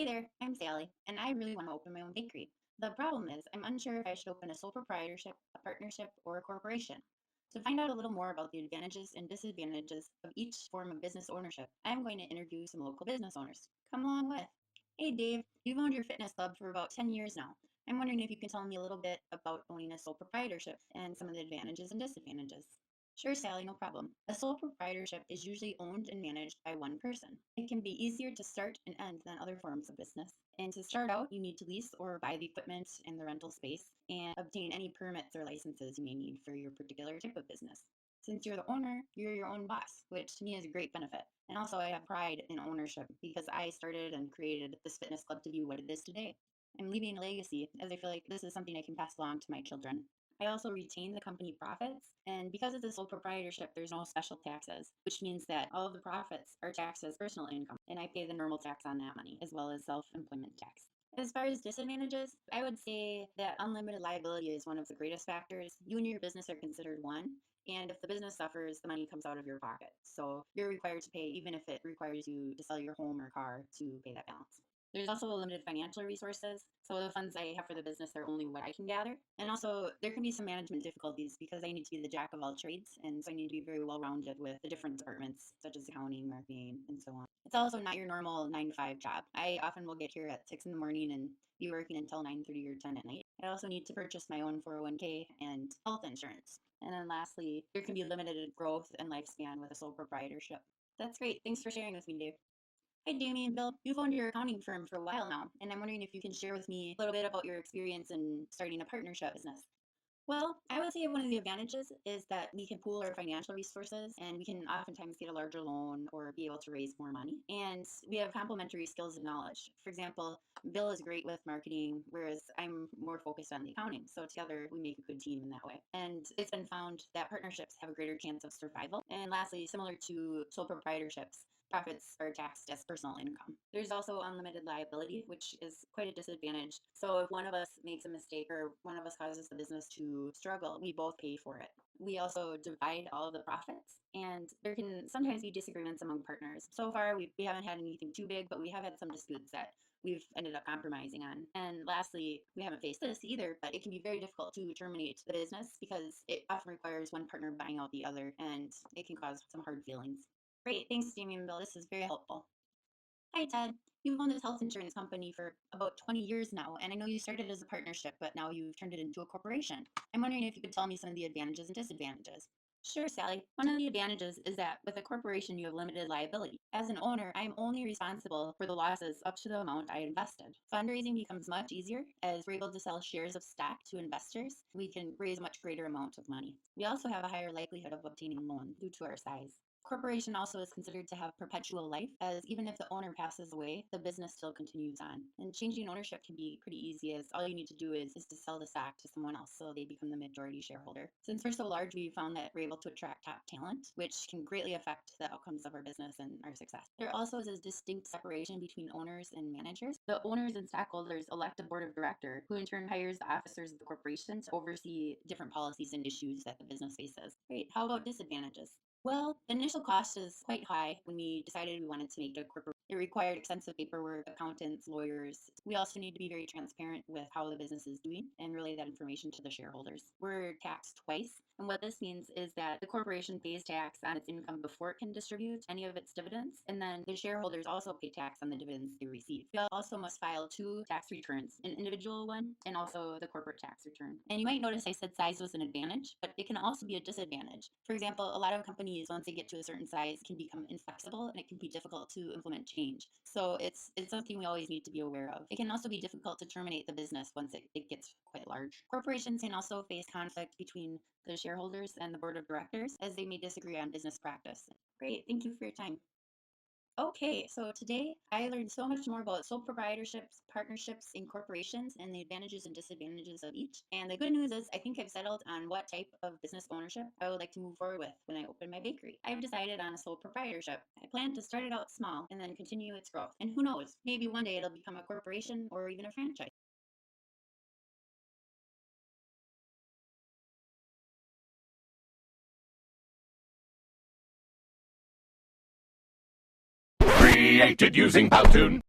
Hey there, I'm Sally, and I really want to open my own bakery. The problem is, I'm unsure if I should open a sole proprietorship, a partnership, or a corporation. To find out a little more about the advantages and disadvantages of each form of business ownership, I'm going to interview some local business owners. Come along with. Hey Dave, you've owned your fitness club for about 10 years now. I'm wondering if you can tell me a little bit about owning a sole proprietorship and some of the advantages and disadvantages. Sure, Sally, no problem. A sole proprietorship is usually owned and managed by one person. It can be easier to start and end than other forms of business. And to start out, you need to lease or buy the equipment and the rental space and obtain any permits or licenses you may need for your particular type of business. Since you're the owner, you're your own boss, which to me is a great benefit. And also, I have pride in ownership because I started and created this fitness club to be what it is today. I'm leaving a legacy as I feel like this is something I can pass along to my children. I also retain the company profits, and because it's a sole proprietorship, there's no special taxes, which means that all of the profits are taxed as personal income, and I pay the normal tax on that money, as well as self-employment tax. As far as disadvantages, I would say that unlimited liability is one of the greatest factors. You and your business are considered one, and if the business suffers, the money comes out of your pocket. So you're required to pay, even if it requires you to sell your home or car to pay that balance. There's also limited financial resources. So the funds I have for the business are only what I can gather. And also there can be some management difficulties because I need to be the jack of all trades. And so I need to be very well rounded with the different departments such as accounting, marketing, and so on. It's also not your normal 9 to 5 job. I often will get here at 6 in the morning and be working until 9:30 or 10 at night. I also need to purchase my own 401k and health insurance. And then lastly, there can be limited growth and lifespan with a sole proprietorship. That's great. Thanks for sharing with me, Dave. Hi, Jamie and Bill. You've owned your accounting firm for a while now, and I'm wondering if you can share with me a little bit about your experience in starting a partnership business. Well, I would say one of the advantages is that we can pool our financial resources and we can oftentimes get a larger loan or be able to raise more money. And we have complementary skills and knowledge. For example, Bill is great with marketing, whereas I'm more focused on the accounting. So together we make a good team in that way. And it's been found that partnerships have a greater chance of survival. And lastly, similar to sole proprietorships, profits are taxed as personal income. There's also unlimited liability, which is quite a disadvantage. So if one of us makes a mistake or one of us causes the business to struggle, we both pay for it. We also divide all of the profits, and there can sometimes be disagreements among partners. So far, we haven't had anything too big, but we have had some disputes that we've ended up compromising on. And lastly, we haven't faced this either, but it can be very difficult to terminate the business because it often requires one partner buying out the other, and it can cause some hard feelings. Great, thanks, Jamie and Bill. This is very helpful. Hi, Ted. You've owned this health insurance company for about 20 years now, and I know you started as a partnership, but now you've turned it into a corporation. I'm wondering if you could tell me some of the advantages and disadvantages. Sure, Sally. One of the advantages is that with a corporation, you have limited liability. As an owner, I'm only responsible for the losses up to the amount I invested. Fundraising becomes much easier as we're able to sell shares of stock to investors. We can raise a much greater amount of money. We also have a higher likelihood of obtaining a loan due to our size. Corporation also is considered to have perpetual life, as even if the owner passes away, the business still continues on. And changing ownership can be pretty easy, as all you need to do is to sell the stock to someone else so they become the majority shareholder. Since we're so large, we found that we're able to attract top talent, which can greatly affect the outcomes of our business and our success. There also is a distinct separation between owners and managers. The owners and stockholders elect a board of director, who in turn hires the officers of the corporation to oversee different policies and issues that the business faces. Great. How about disadvantages? Well, the initial cost is quite high when we decided we wanted to make a corporation. It required extensive paperwork, accountants, lawyers. We also need to be very transparent with how the business is doing and relay that information to the shareholders. We're taxed twice. And what this means is that the corporation pays tax on its income before it can distribute any of its dividends. And then the shareholders also pay tax on the dividends they receive. We also must file 2 tax returns, an individual one and also the corporate tax return. And you might notice I said size was an advantage, but it can also be a disadvantage. For example, a lot of companies, once they get to a certain size, can become inflexible and it can be difficult to implement change. So it's something we always need to be aware of. It can also be difficult to terminate the business once it gets quite large. Corporations can also face conflict between the shareholders and the board of directors, as they may disagree on business practice. Great, thank you for your time. Okay, so today I learned so much more about sole proprietorships, partnerships, and corporations, and the advantages and disadvantages of each. And the good news is I think I've settled on what type of business ownership I would like to move forward with when I open my bakery. I've decided on a sole proprietorship. I plan to start it out small and then continue its growth. And who knows, maybe one day it'll become a corporation or even a franchise. Created using Powtoon.